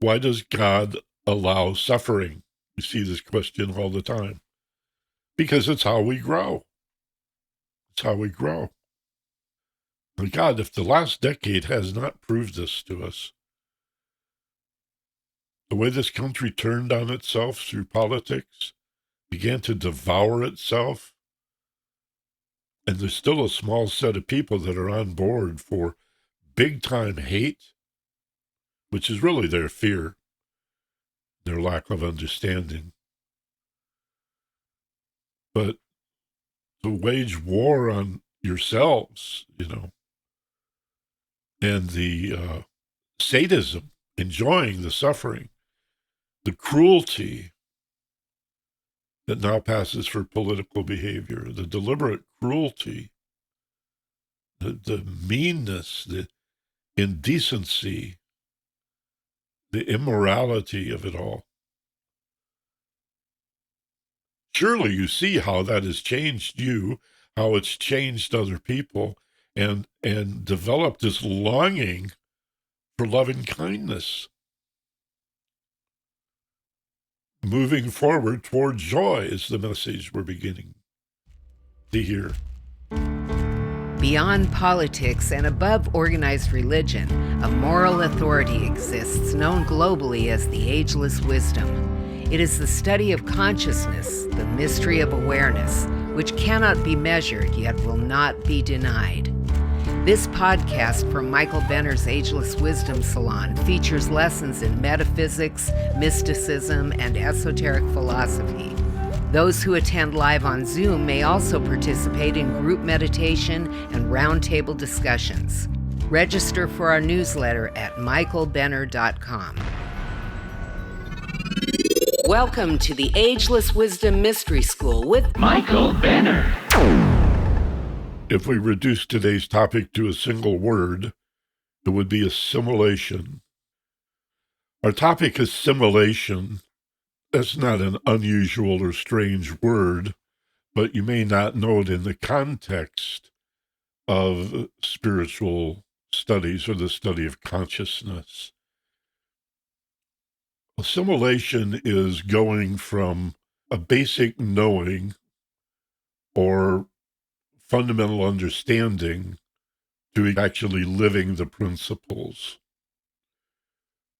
Why does God allow suffering? You see this question all the time. Because it's how we grow. It's how we grow. And God, if the last decade has not proved this to us, the way this country turned on itself through politics, began to devour itself, and there's still a small set of people that are on board for big-time hate, which is really their fear, their lack of understanding. But to wage war on yourselves, and the sadism, enjoying the suffering, the cruelty that now passes for political behavior, the deliberate cruelty, the meanness, the indecency, the immorality of it all. Surely you see how that has changed you, how it's changed other people, and developed this longing for loving kindness. Moving forward toward joy is the message we're beginning to hear. Beyond politics and above organized religion, a moral authority exists known globally as the ageless wisdom. It is the study of consciousness, the mystery of awareness, which cannot be measured yet will not be denied. This podcast from Michael Benner's Ageless Wisdom Salon features lessons in metaphysics, mysticism, and esoteric philosophy. Those who attend live on Zoom may also participate in group meditation and roundtable discussions. Register for our newsletter at michaelbenner.com. Welcome to the Ageless Wisdom Mystery School with Michael Benner. If we reduce today's topic to a single word, it would be assimilation. Our topic is assimilation. That's not an unusual or strange word, but you may not know it in the context of spiritual studies or the study of consciousness. Assimilation is going from a basic knowing or fundamental understanding to actually living the principles,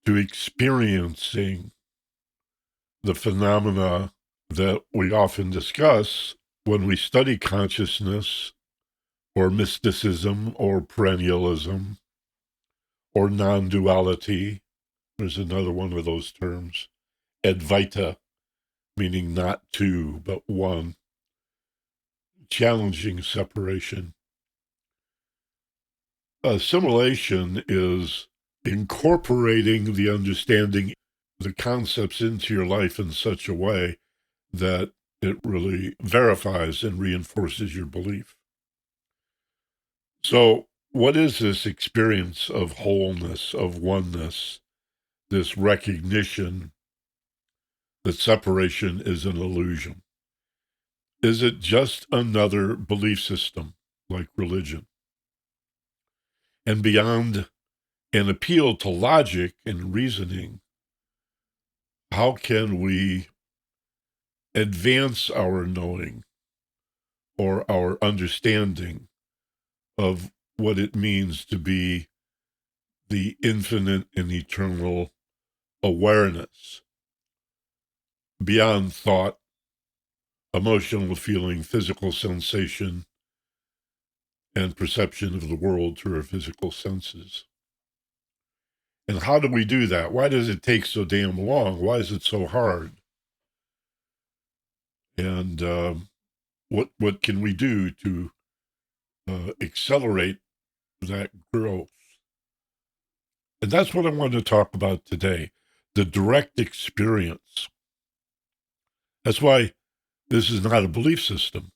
to experiencing the phenomena that we often discuss when we study consciousness or mysticism or perennialism or non-duality. There's another one of those terms, Advaita, meaning not two, but one, challenging separation. Assimilation is incorporating the understanding, the concepts into your life in such a way that it really verifies and reinforces your belief. So, what is this experience of wholeness, of oneness, this recognition that separation is an illusion? Is it just another belief system like religion? And beyond an appeal to logic and reasoning, how can we advance our knowing or our understanding of what it means to be the infinite and eternal awareness beyond thought, emotional feeling, physical sensation, and perception of the world through our physical senses? And how do we do that? Why does it take so damn long? Why is it so hard? And what can we do to accelerate that growth? And that's what I want to talk about today, the direct experience. That's why this is not a belief system.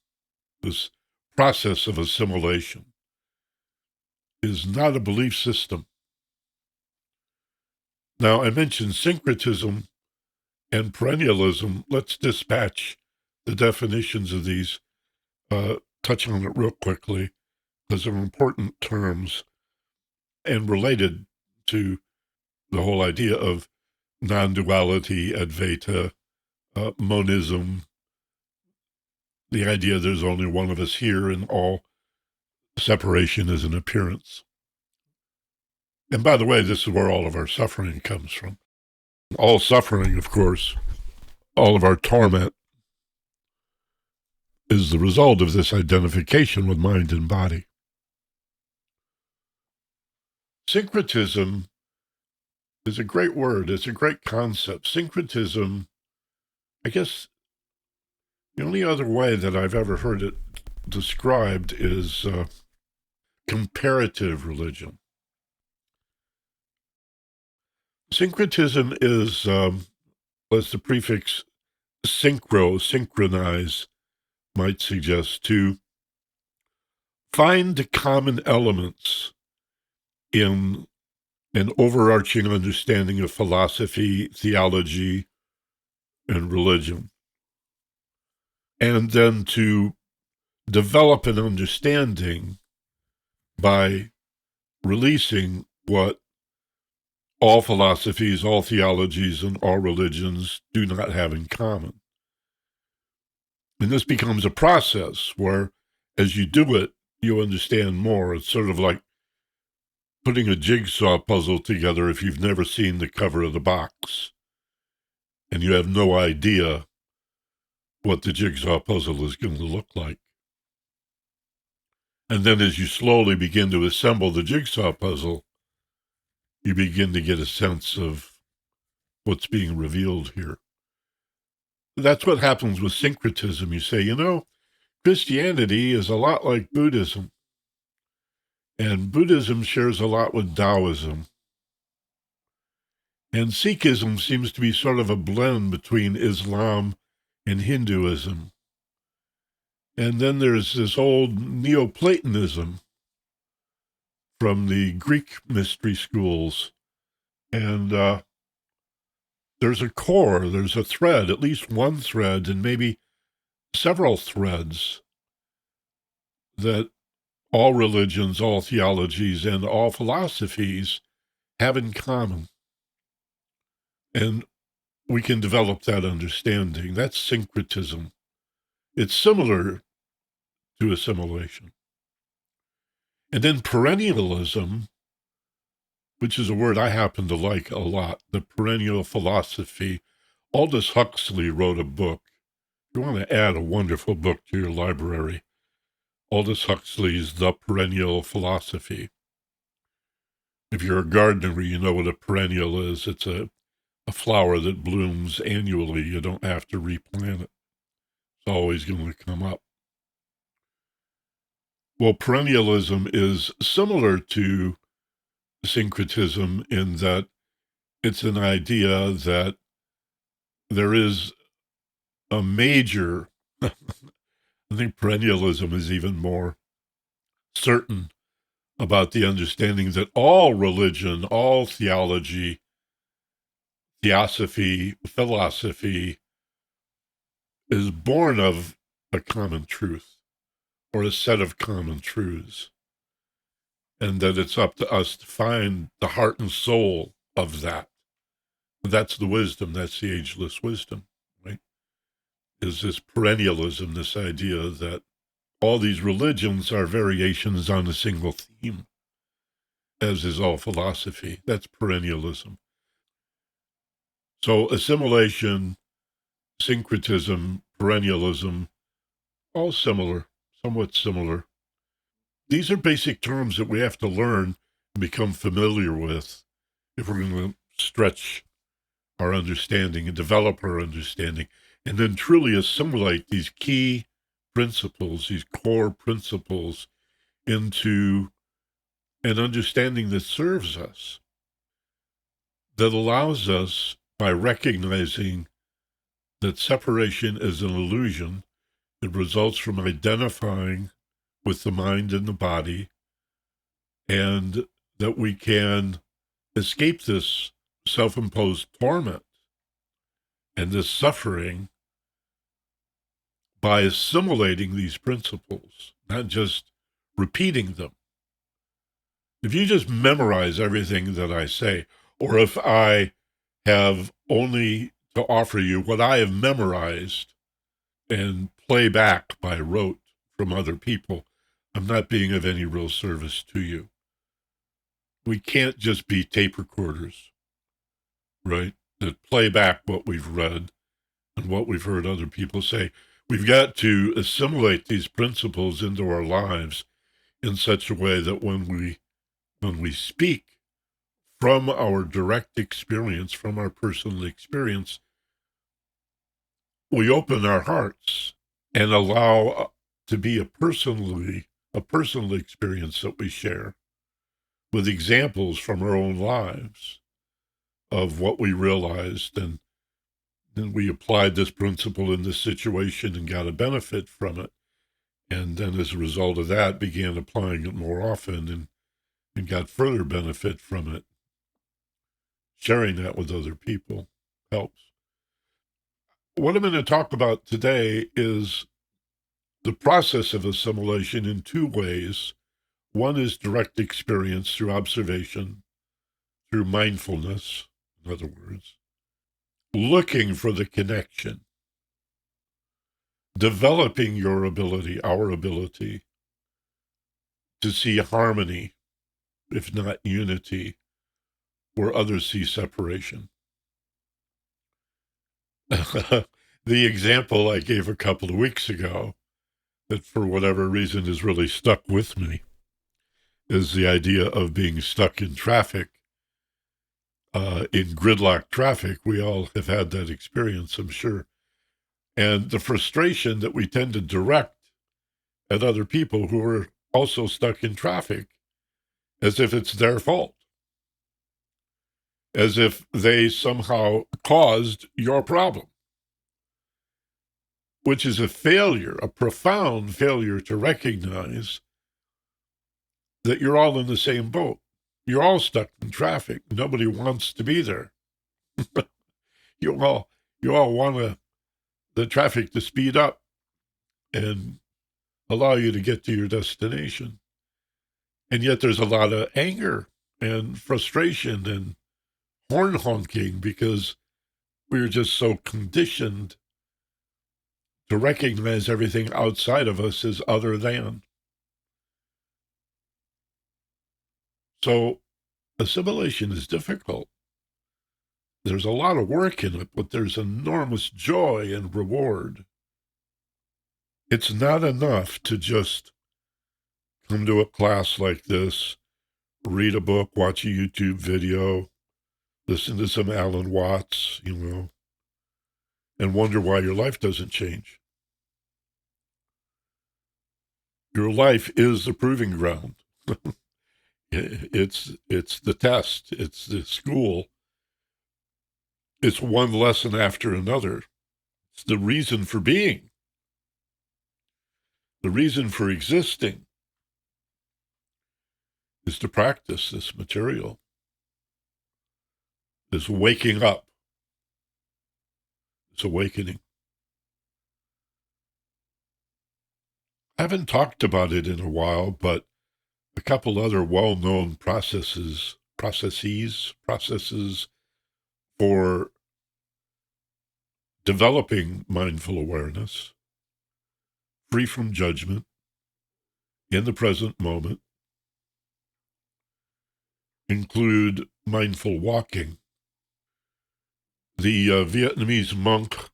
This process of assimilation is not a belief system. Now, I mentioned syncretism and perennialism. Let's dispatch the definitions of these, touch on it real quickly, because they're important terms and related to the whole idea of non-duality, Advaita, monism, the idea there's only one of us here and all separation is an appearance. And by the way, this is where all of our suffering comes from. All suffering, of course, all of our torment is the result of this identification with mind and body. Syncretism is a great word. It's a great concept. Syncretism, I guess the only other way that I've ever heard it described is comparative religion. Syncretism is, as the prefix synchronize, might suggest, to find common elements in an overarching understanding of philosophy, theology, and religion, and then to develop an understanding by releasing what all philosophies, all theologies, and all religions do not have in common. And this becomes a process where, as you do it, you understand more. It's sort of like putting a jigsaw puzzle together if you've never seen the cover of the box and you have no idea what the jigsaw puzzle is going to look like. And then as you slowly begin to assemble the jigsaw puzzle, you begin to get a sense of what's being revealed here. That's what happens with syncretism. You say, Christianity is a lot like Buddhism, and Buddhism shares a lot with Taoism. And Sikhism seems to be sort of a blend between Islam and Hinduism. And then there's this old Neoplatonism from the Greek mystery schools. And there's a core, there's a thread, at least one thread, and maybe several threads that all religions, all theologies, and all philosophies have in common. And we can develop that understanding. That's syncretism. It's similar to assimilation. And then perennialism, which is a word I happen to like a lot, the perennial philosophy. Aldous Huxley wrote a book. If you want to add a wonderful book to your library, Aldous Huxley's The Perennial Philosophy. If you're a gardener, you know what a perennial is. It's a flower that blooms annually. You don't have to replant it. It's always going to come up. Well, perennialism is similar to syncretism in that it's an idea that there is a major, I think perennialism is even more certain about the understanding that all religion, all theology, theosophy, philosophy is born of a common truth or a set of common truths. And that it's up to us to find the heart and soul of that. That's the wisdom. That's the ageless wisdom, right? Is this perennialism, this idea that all these religions are variations on a single theme, as is all philosophy. That's perennialism. So assimilation, syncretism, perennialism, all similar, somewhat similar. These are basic terms that we have to learn and become familiar with if we're going to stretch our understanding and develop our understanding, and then truly assimilate these key principles, these core principles, into an understanding that serves us, that allows us, by recognizing that separation is an illusion, it results from identifying with the mind and the body, and that we can escape this self-imposed torment and this suffering by assimilating these principles, not just repeating them. If you just memorize everything that I say, or if I have only to offer you what I have memorized and play back by rote from other people. I'm not being of any real service to you. We can't just be tape recorders, right? That play back what we've read and what we've heard other people say. We've got to assimilate these principles into our lives in such a way that when we speak from our direct experience, from our personal experience, we open our hearts and allow to be a personal experience that we share with examples from our own lives of what we realized, and then we applied this principle in this situation and got a benefit from it. And then as a result of that, began applying it more often and got further benefit from it. Sharing that with other people helps. What I'm going to talk about today is the process of assimilation in two ways. One is direct experience through observation, through mindfulness, in other words, looking for the connection, developing your ability, our ability, to see harmony, if not unity, where others see separation. The example I gave a couple of weeks ago, that for whatever reason has really stuck with me, is the idea of being stuck in traffic, in gridlock traffic. We all have had that experience, I'm sure. And the frustration that we tend to direct at other people who are also stuck in traffic as if it's their fault, as if they somehow caused your problem, which is a failure, a profound failure to recognize that you're all in the same boat. You're all stuck in traffic. Nobody wants to be there. you all want the traffic to speed up and allow you to get to your destination. And yet there's a lot of anger and frustration and horn honking because we're just so conditioned to recognize everything outside of us as other than. So assimilation is difficult. There's a lot of work in it, but there's enormous joy and reward. It's not enough to just come to a class like this, read a book, watch a YouTube video, listen to some Alan Watts, and wonder why your life doesn't change. Your life is the proving ground. It's the test. It's the school. It's one lesson after another. It's the reason for being, the reason for existing is to practice this material, this waking up, this awakening. I haven't talked about it in a while, but a couple other well-known processes for developing mindful awareness, free from judgment, in the present moment, include mindful walking. The Vietnamese monk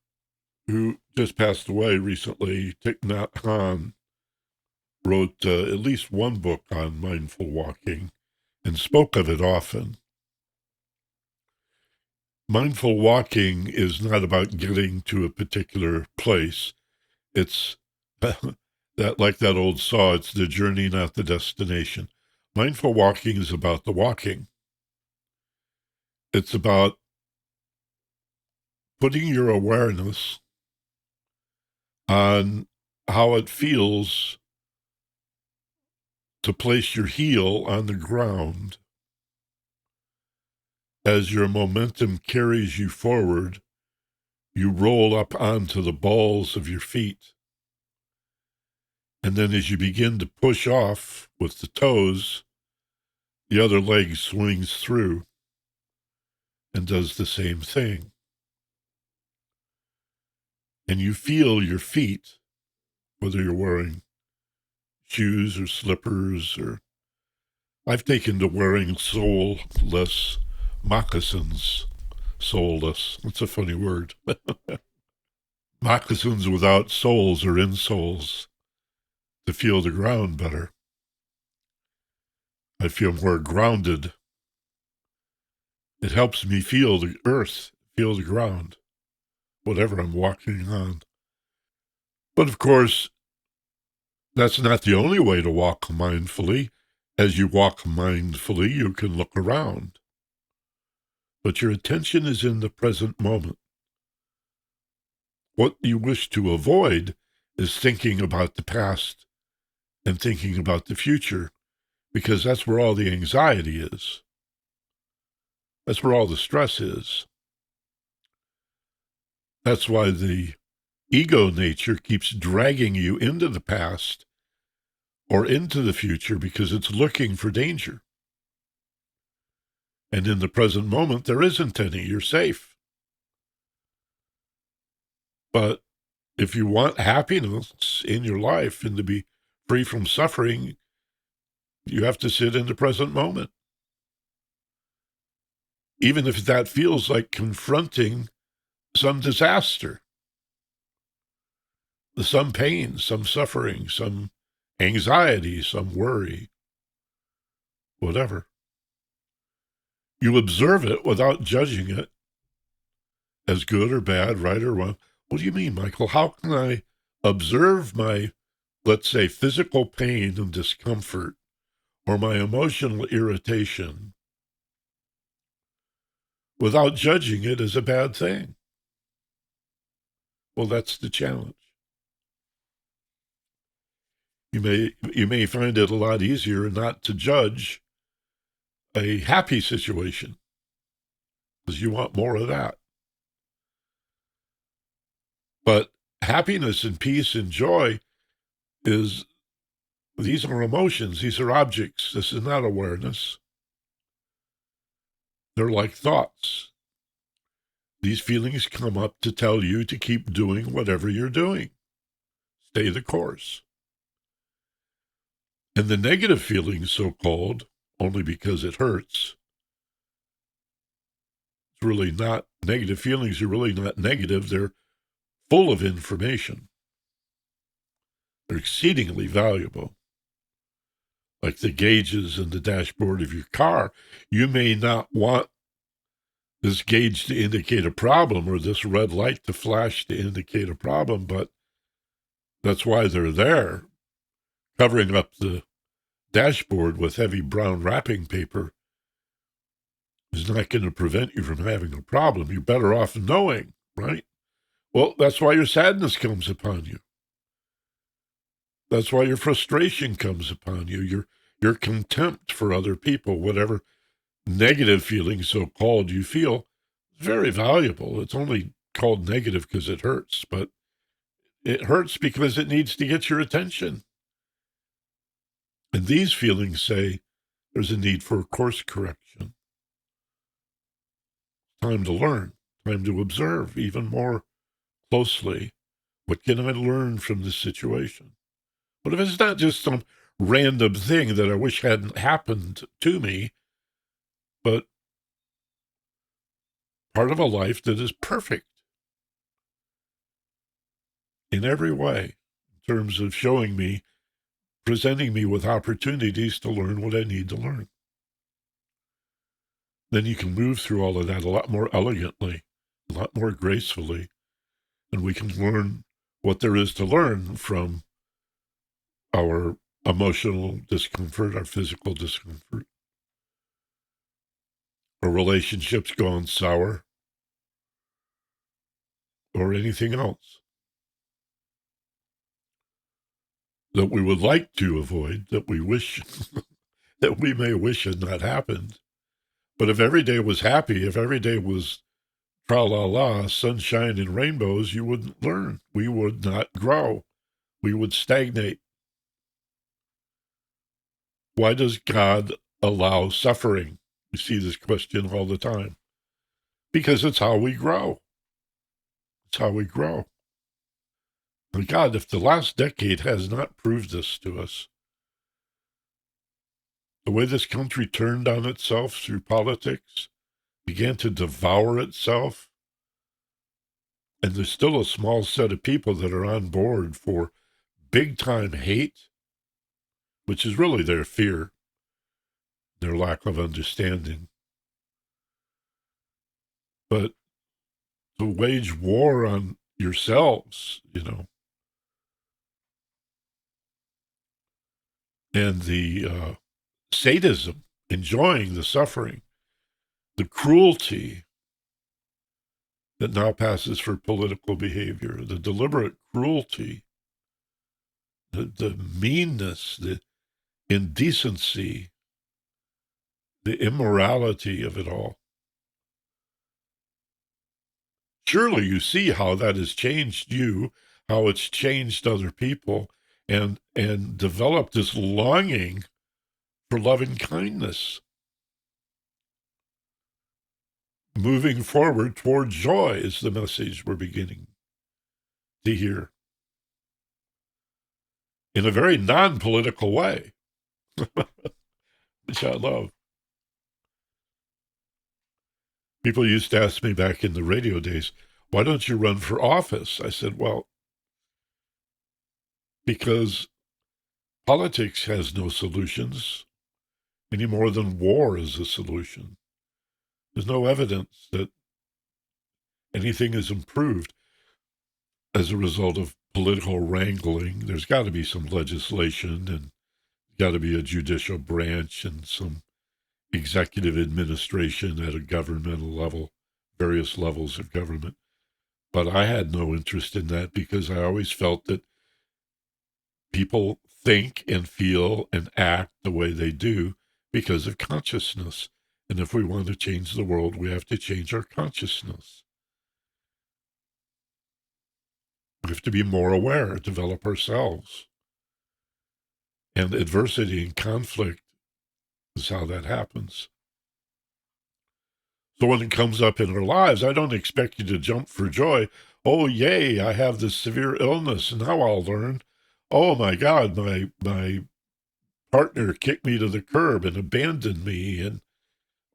who just passed away recently, Thich Nhat Hanh, wrote at least one book on mindful walking and spoke of it often. Mindful walking is not about getting to a particular place. It's that, like that old saw, it's the journey, not the destination. Mindful walking is about the walking. It's about putting your awareness on how it feels to place your heel on the ground as your momentum carries you forward. You roll up onto the balls of your feet. And then as you begin to push off with the toes, the other leg swings through. and does the same thing. And you feel your feet, whether you're wearing shoes or slippers, or I've taken to wearing sole-less moccasins. Soulless. That's a funny word. Moccasins without soles or insoles to feel the ground better. I feel more grounded. It helps me feel the earth, feel the ground, whatever I'm walking on. But of course, that's not the only way to walk mindfully. As you walk mindfully, you can look around. But your attention is in the present moment. What you wish to avoid is thinking about the past and thinking about the future, because that's where all the anxiety is. That's where all the stress is. That's why the ego nature keeps dragging you into the past or into the future, because it's looking for danger. And in the present moment, there isn't any. You're safe. But if you want happiness in your life and to be free from suffering, you have to sit in the present moment. Even if that feels like confronting some disaster, some pain, some suffering, some anxiety, some worry, whatever. You observe it without judging it as good or bad, right or wrong. What do you mean, Michael? How can I observe my, let's say, physical pain and discomfort or my emotional irritation without judging it as a bad thing? Well, that's the challenge. You may find it a lot easier not to judge a happy situation because you want more of that. But happiness and peace and joy these are emotions. These are objects. This is not awareness. They're like thoughts. These feelings come up to tell you to keep doing whatever you're doing. Stay the course. And the negative feelings, so-called, only because it hurts, it's really not negative feelings are really not negative. They're full of information. They're exceedingly valuable. Like the gauges in the dashboard of your car, you may not want this gauge to indicate a problem or this red light to flash to indicate a problem, but that's why they're there. Covering up the dashboard with heavy brown wrapping paper is not going to prevent you from having a problem. You're better off knowing, right? Well, that's why your sadness comes upon you. That's why your frustration comes upon you. Your contempt for other people, whatever negative feelings, so-called, you feel, is very valuable. It's only called negative because it hurts, but it hurts because it needs to get your attention. And these feelings say there's a need for a course correction. Time to learn, time to observe even more closely. What can I learn from this situation? What if it's not just some random thing that I wish hadn't happened to me, but part of a life that is perfect in every way, in terms of showing me, presenting me with opportunities to learn what I need to learn. Then you can move through all of that a lot more elegantly, a lot more gracefully, and we can learn what there is to learn from our emotional discomfort, our physical discomfort, our relationships gone sour, or anything else that we would like to avoid, that we wish, that we may wish had not happened. But if every day was happy, if every day was tra-la-la, sunshine and rainbows, you wouldn't learn. We would not grow. We would stagnate. Why does God allow suffering? We see this question all the time. because it's how we grow. It's how we grow. And God, if the last decade has not proved this to us, the way this country turned on itself through politics, began to devour itself, and there's still a small set of people that are on board for big-time hate, which is really their fear, their lack of understanding. But to wage war on yourselves, and the sadism, enjoying the suffering, the cruelty that now passes for political behavior, the deliberate cruelty, the meanness, the indecency, the immorality of it all. Surely you see how that has changed you, how it's changed other people, and developed this longing for loving kindness. Moving forward toward joy is the message we're beginning to hear in a very non-political way, which I love. People used to ask me back in the radio days, why don't you run for office? I said, well, because politics has no solutions any more than war is a solution. There's no evidence that anything is improved as a result of political wrangling. There's got to be some legislation, and got to be a judicial branch and some executive administration at a governmental level, various levels of government. But I had no interest in that because I always felt that people think and feel and act the way they do because of consciousness. And if we want to change the world, we have to change our consciousness. We have to be more aware, develop ourselves. And adversity and conflict is how that happens. So when it comes up in our lives, I don't expect you to jump for joy. Oh, yay, I have this severe illness, and now I'll learn. Oh, my God, my partner kicked me to the curb and abandoned me,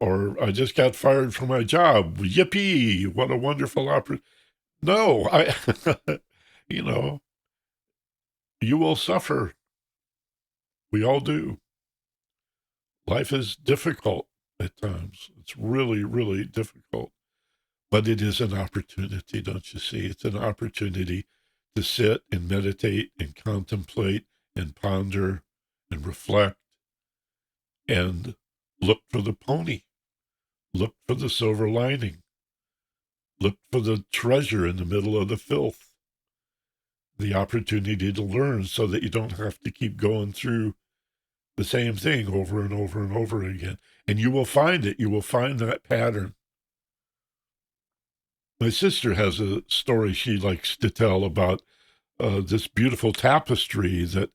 or I just got fired from my job. Yippee, what a wonderful opportunity. No, you know, you will suffer. We all do. Life is difficult at times. It's really, really difficult. But it is an opportunity, don't you see? It's an opportunity to sit and meditate and contemplate and ponder and reflect and look for the pony, look for the silver lining, look for the treasure in the middle of the filth, the opportunity to learn so that you don't have to keep going through the same thing over and over and over again. And you will find it. You will find that pattern. My sister has a story she likes to tell about this beautiful tapestry that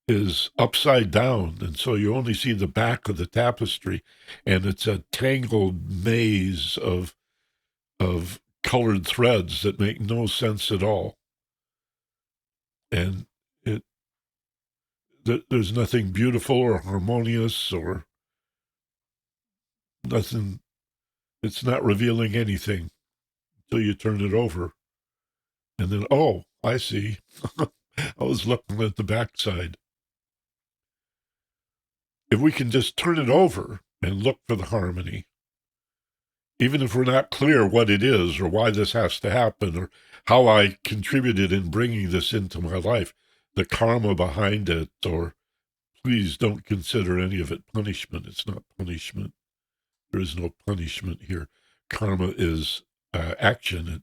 is upside down, and so you only see the back of the tapestry, and it's a tangled maze of colored threads that make no sense at all. And there's nothing beautiful or harmonious or nothing. It's not revealing anything until you turn it over. And then, oh, I see. I was looking at the backside. If we can just turn it over and look for the harmony, even if we're not clear what it is or why this has to happen or how I contributed in bringing this into my life, the karma behind it, or please don't consider any of it punishment. It's not punishment. There is no punishment here. Karma is action.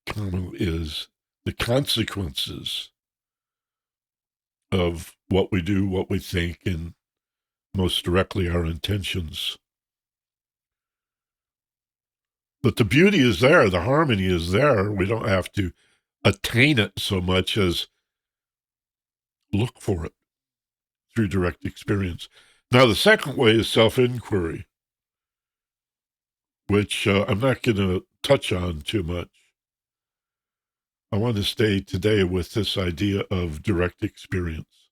Karma is the consequences of what we do, what we think, and most directly our intentions. But the beauty is there, the harmony is there. We don't have to attain it so much as look for it through direct experience. Now, the second way is self-inquiry. which I'm not going to touch on too much. I want to stay today with this idea of direct experience.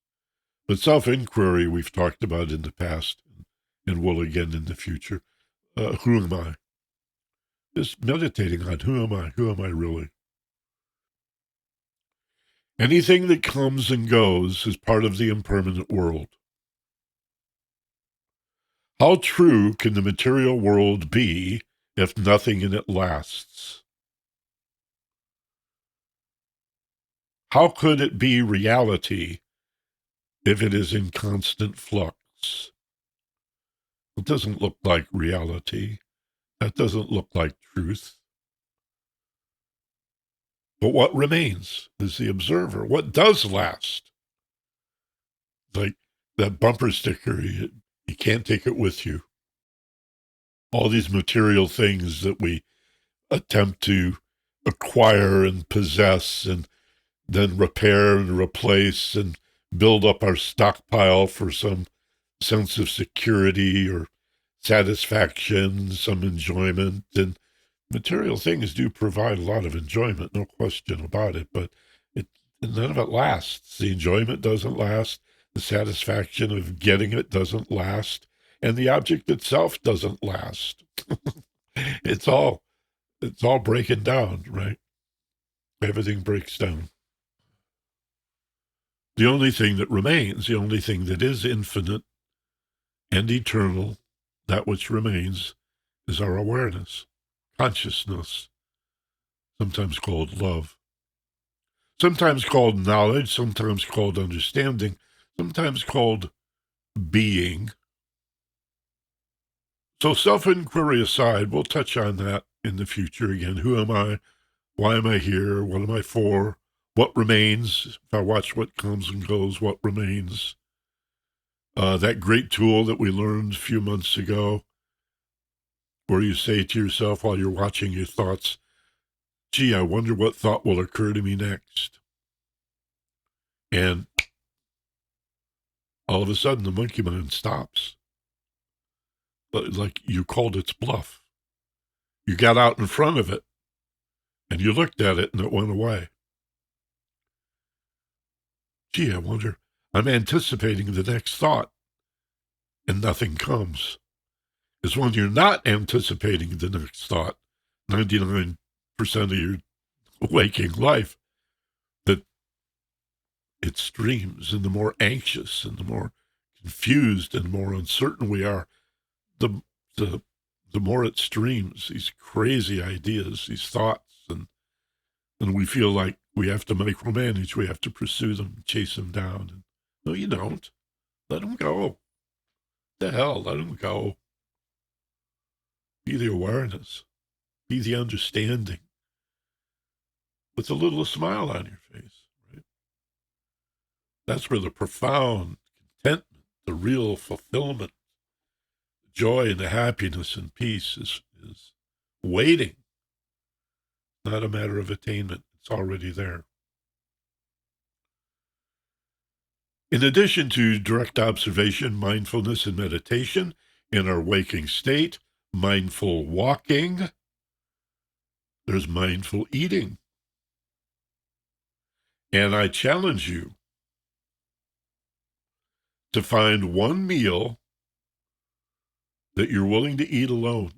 But self-inquiry we've talked about in the past and will again in the future. Who am I? Just meditating on who am I? Who am I really? Anything that comes and goes is part of the impermanent world. How true can the material world be if nothing in it lasts? How could it be reality if it is in constant flux? It doesn't look like reality. That doesn't look like truth. But what remains is the observer. What does last? Like that bumper sticker, you can't take it with you. All these material things that we attempt to acquire and possess and then repair and replace and build up our stockpile for some sense of security or satisfaction, some enjoyment. And material things do provide a lot of enjoyment, no question about it, but none of it lasts. The enjoyment doesn't last. The satisfaction of getting it doesn't last. And the object itself doesn't last. It's all breaking down, right? Everything breaks down. The only thing that remains, the only thing that is infinite and eternal, that which remains, is our awareness, consciousness, sometimes called love, sometimes called knowledge, sometimes called understanding, sometimes called being. So self-inquiry aside, we'll touch on that in the future again. Who am I? Why am I here? What am I for? What remains? If I watch what comes and goes, what remains? That great tool that we learned a few months ago, where you say to yourself while you're watching your thoughts, gee, I wonder what thought will occur to me next. And all of a sudden, the monkey mind stops. But like you called its bluff. You got out in front of it, and you looked at it, and it went away. Gee, I wonder, I'm anticipating the next thought, and nothing comes. Because when you're not anticipating the next thought, 99% of your waking life, that it streams, and the more anxious and the more confused and more uncertain we are, the more it streams, these crazy ideas, these thoughts, and we feel like we have to micromanage, we have to pursue them, chase them down. And, no, you don't. Let them go. The hell, let them go. Be the awareness. Be the understanding. With a little smile on your face, right? That's where the profound contentment, the real fulfillment, the joy and the happiness and peace is waiting. Not a matter of attainment. It's already there. In addition to direct observation, mindfulness, and meditation in our waking state, mindful walking, there's mindful eating. And I challenge you to find one meal that you're willing to eat alone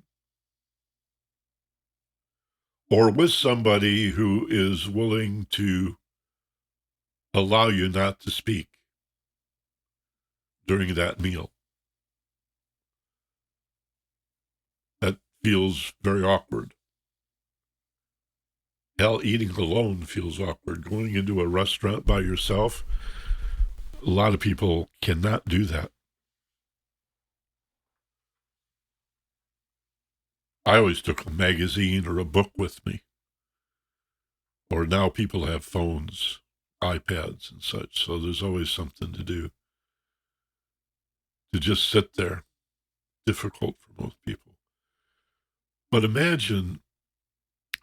or with somebody who is willing to allow you not to speak during that meal. That feels very awkward. Hell, eating alone feels awkward. Going into a restaurant by yourself, a lot of people cannot do that. I always took a magazine or a book with me. Or now people have phones, iPads and such, so there's always something to do. To just sit there, difficult for most people. But imagine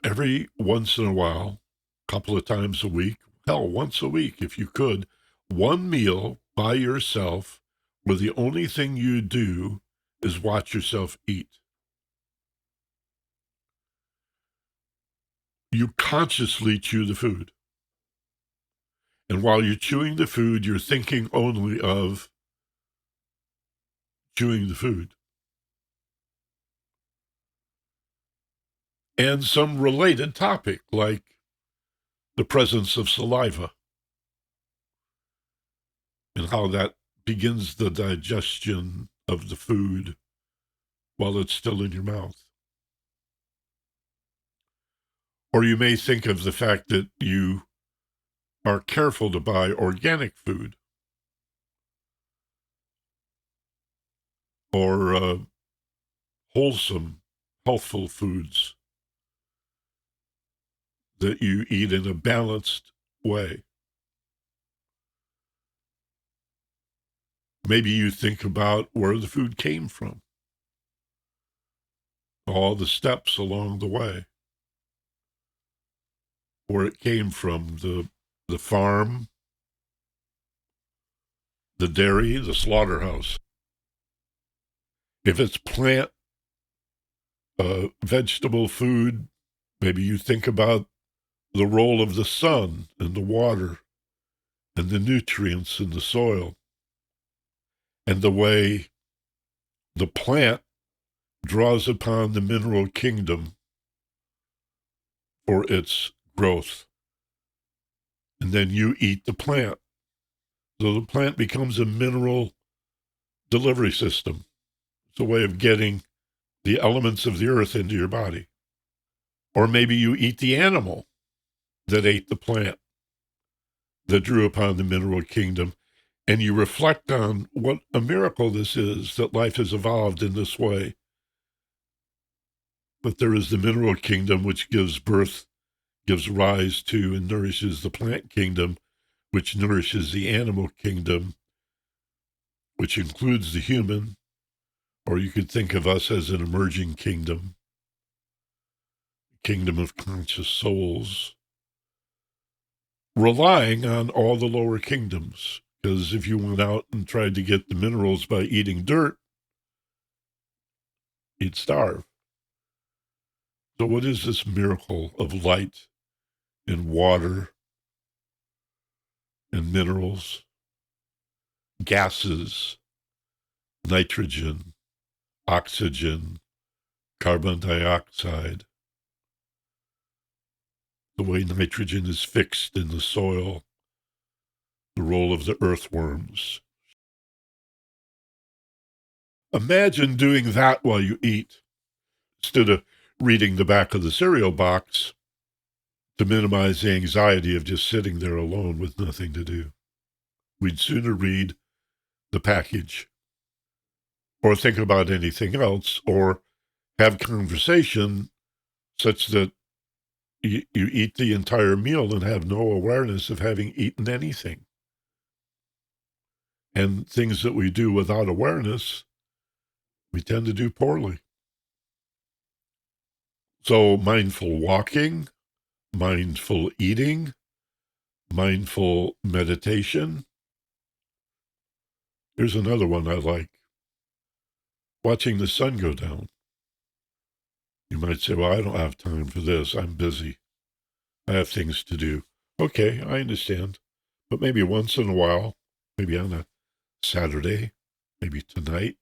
every once in a while, a couple of times a week, hell, once a week if you could, one meal by yourself where the only thing you do is watch yourself eat. you consciously chew the food. And while you're chewing the food, you're thinking only of chewing the food. And some related topic, like the presence of saliva and how that begins the digestion of the food while it's still in your mouth. Or you may think of the fact that you are careful to buy organic food or wholesome, healthful foods that you eat in a balanced way. Maybe you think about where the food came from, all the steps along the way, where it came from, the farm, the dairy, the slaughterhouse. If it's plant, vegetable food, maybe you think about the role of the sun and the water and the nutrients in the soil and the way the plant draws upon the mineral kingdom for its growth. And then you eat the plant. So the plant becomes a mineral delivery system. It's a way of getting the elements of the earth into your body. Or maybe you eat the animal that ate the plant, that drew upon the mineral kingdom, and you reflect on what a miracle this is, that life has evolved in this way. But there is the mineral kingdom, which gives birth, gives rise to, and nourishes the plant kingdom, which nourishes the animal kingdom, which includes the human, or you could think of us as an emerging kingdom, kingdom of conscious souls, relying on all the lower kingdoms. Because if you went out and tried to get the minerals by eating dirt, you'd starve. So what is this miracle of light and water and minerals, gases, nitrogen, oxygen, carbon dioxide, the way nitrogen is fixed in the soil, the role of the earthworms. Imagine doing that while you eat, instead of reading the back of the cereal box to minimize the anxiety of just sitting there alone with nothing to do. We'd sooner read the package or think about anything else or have conversation such that you eat the entire meal and have no awareness of having eaten anything. And things that we do without awareness, we tend to do poorly. So mindful walking, mindful eating, mindful meditation. Here's another one I like. Watching the sun go down. You might say, well, I don't have time for this. I'm busy. I have things to do. Okay, I understand. But maybe once in a while, maybe on a Saturday, maybe tonight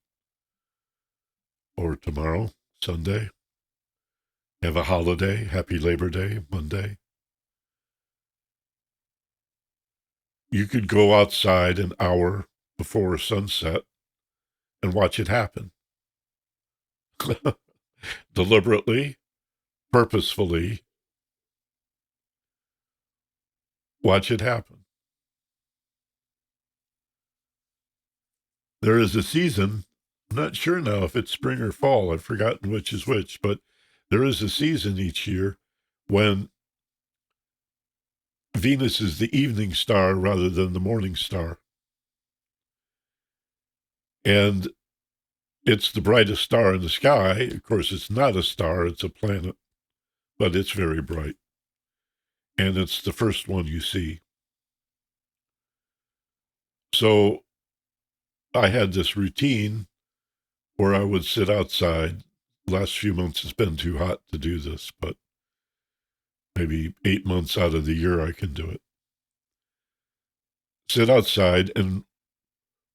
or tomorrow, Sunday, have a holiday, happy Labor Day, Monday. You could go outside an hour before sunset and watch it happen. Deliberately, purposefully, watch it happen. There is a season, I'm not sure now if it's spring or fall, I've forgotten which is which, but there is a season each year when Venus is the evening star rather than the morning star. And it's the brightest star in the sky. Of course, it's not a star, it's a planet, but it's very bright. And it's the first one you see. So I had this routine where I would sit outside. Last few months it's been too hot to do this, but Maybe 8 months out of the year I can do it. Sit outside and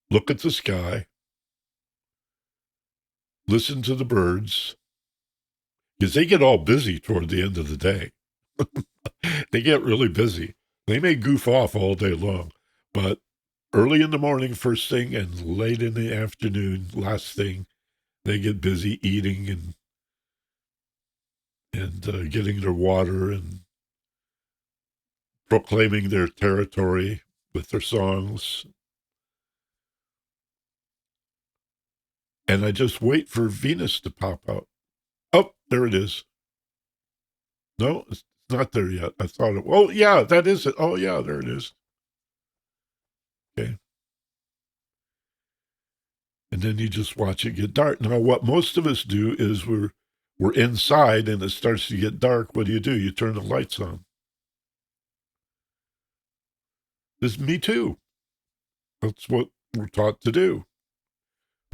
look at the sky, listen to the birds, because they get all busy toward the end of the day. They get really busy. They may goof off all day long, but early in the morning, first thing, and late in the afternoon, last thing, they get busy eating and getting their water and proclaiming their territory with their songs. And I just wait for Venus to pop out. Oh, there it is. No, it's not there yet. I thought it. Oh, yeah, that is it. Oh, yeah, there it is. Okay. And then you just watch it get dark. Now, what most of us do is we're inside and it starts to get dark. What do? You turn the lights on. This is me too. That's what we're taught to do.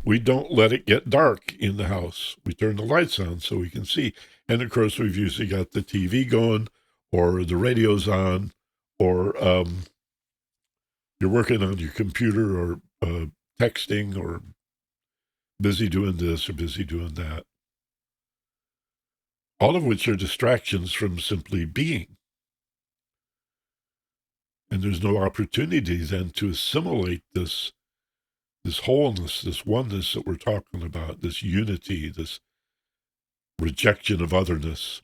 We don't let it get dark in the house. We turn the lights on so we can see. And of course, we've usually got the TV going or the radio's on or you're working on your computer or texting or busy doing this or busy doing that. All of which are distractions from simply being. And there's no opportunity then to assimilate this wholeness, this oneness that we're talking about, this unity, this rejection of otherness.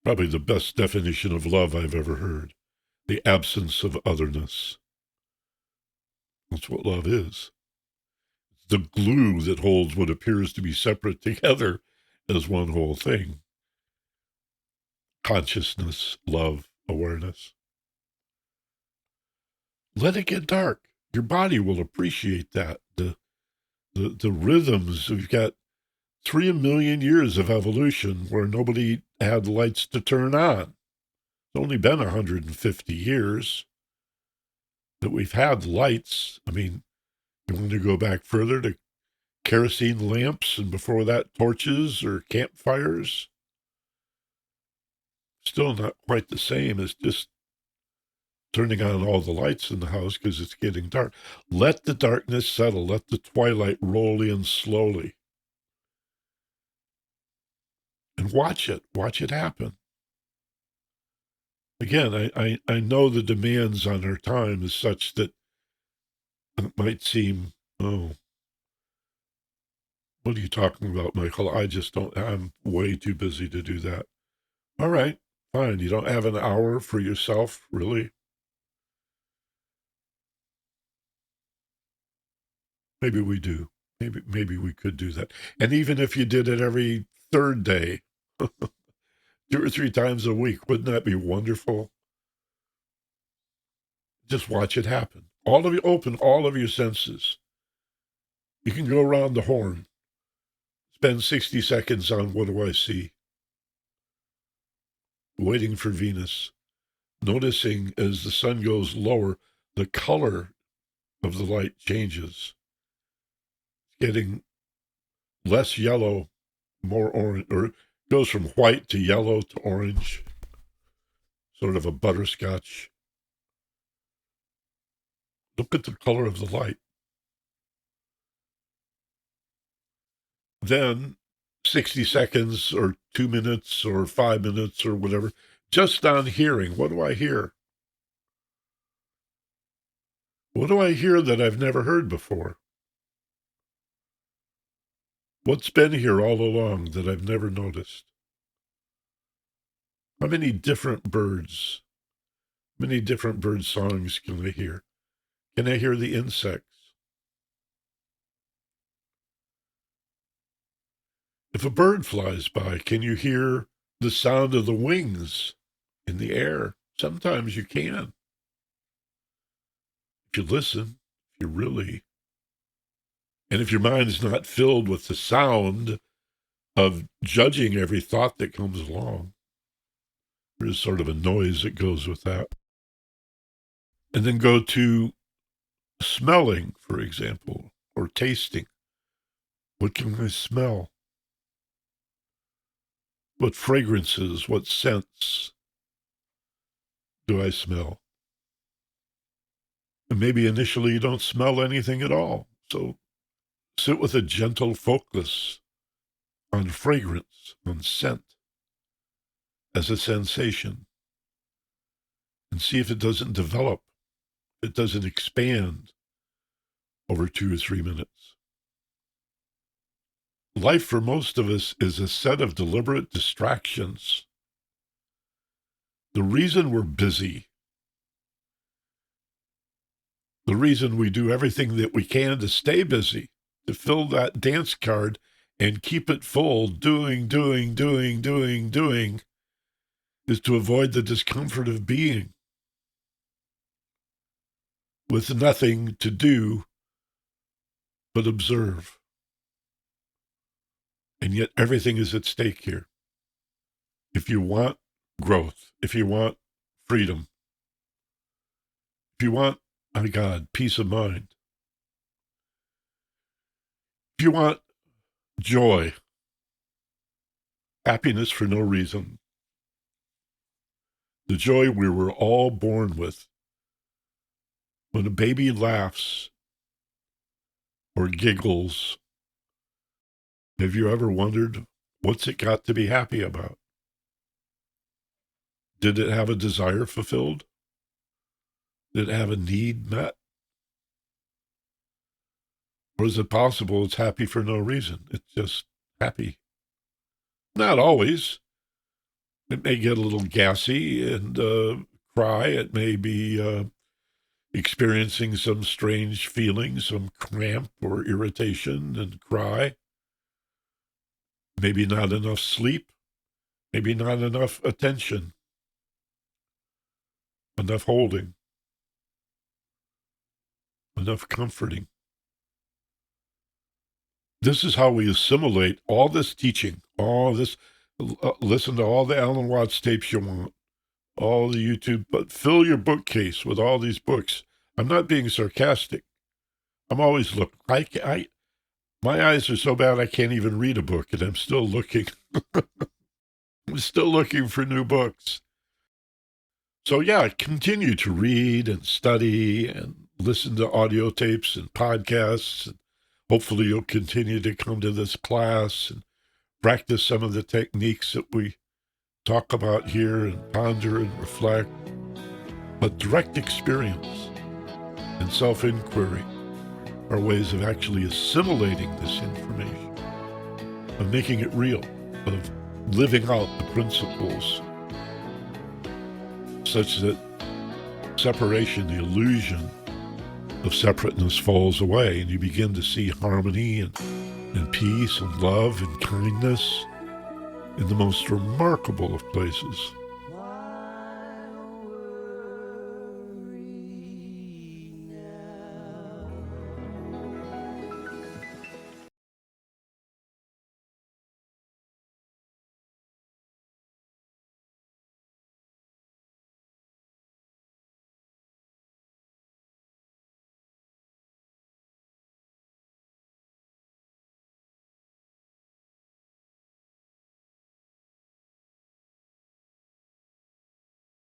Probably the best definition of love I've ever heard. The absence of otherness. That's what love is. It's the glue that holds what appears to be separate together as one whole thing. Consciousness, love, awareness. Let it get dark. Your body will appreciate that. The rhythms. We've got 3 million years of evolution where nobody had lights to turn on. It's only been 150 years that we've had lights. I mean, you want to go back further to kerosene lamps and before that torches or campfires? Still not quite the same as just turning on all the lights in the house because it's getting dark. Let the darkness settle. Let the twilight roll in slowly. And watch it happen. Again, I know the demands on our time is such that it might seem, oh, what are you talking about, Michael? I just don't, I'm way too busy to do that. All right, fine. You don't have an hour for yourself, really? Maybe we do. Maybe we could do that. And even if you did it every third day, 2 or 3 times a week, wouldn't that be wonderful? Just watch it happen. All of you open all of your senses. You can go around the horn. Spend 60 seconds on what do I see? Waiting for Venus. Noticing as the sun goes lower, the color of the light changes. Getting less yellow, more orange, or goes from white to yellow to orange. Sort of a butterscotch. Look at the color of the light. Then 60 seconds or 2 minutes or 5 minutes or whatever, just on hearing. What do I hear? What do I hear that I've never heard before? What's been here all along that I've never noticed? How many different birds, many different bird songs can I hear? Can I hear the insects? If a bird flies by, can you hear the sound of the wings in the air? Sometimes you can. If you listen, if you really. And if your mind is not filled with the sound of judging every thought that comes along, there's sort of a noise that goes with that. And then go to smelling, for example, or tasting. What can I smell? What fragrances, what scents do I smell? And maybe initially you don't smell anything at all. So sit with a gentle focus on fragrance, on scent as a sensation, and see if it doesn't develop, it doesn't expand over 2 or 3 minutes. Life for most of us is a set of deliberate distractions. The reason we're busy, the reason we do everything that we can to stay busy, to fill that dance card and keep it full, doing, is to avoid the discomfort of being with nothing to do but observe. And yet everything is at stake here. If you want growth, if you want freedom, if you want, my God, peace of mind, if you want joy, happiness for no reason, the joy we were all born with, when a baby laughs or giggles, have you ever wondered, what's it got to be happy about? Did it have a desire fulfilled? Did it have a need met? Or is it possible it's happy for no reason? It's just happy. Not always. It may get a little gassy and cry. It may be experiencing some strange feeling, some cramp or irritation and cry. Maybe not enough sleep. Maybe not enough attention. Enough holding. Enough comforting. This is how we assimilate all this teaching, all this. Listen to all the Alan Watts tapes you want, all the YouTube, but fill your bookcase with all these books. I'm not being sarcastic. I'm always looking. My eyes are so bad I can't even read a book, and I'm still looking. I'm still looking for new books. So yeah, continue to read and study and listen to audio tapes and podcasts. And hopefully you'll continue to come to this class and practice some of the techniques that we talk about here and ponder and reflect. But direct experience and self-inquiry are ways of actually assimilating this information, of making it real, of living out the principles such that separation, the illusion of separateness falls away, and you begin to see harmony and peace and love and kindness in the most remarkable of places.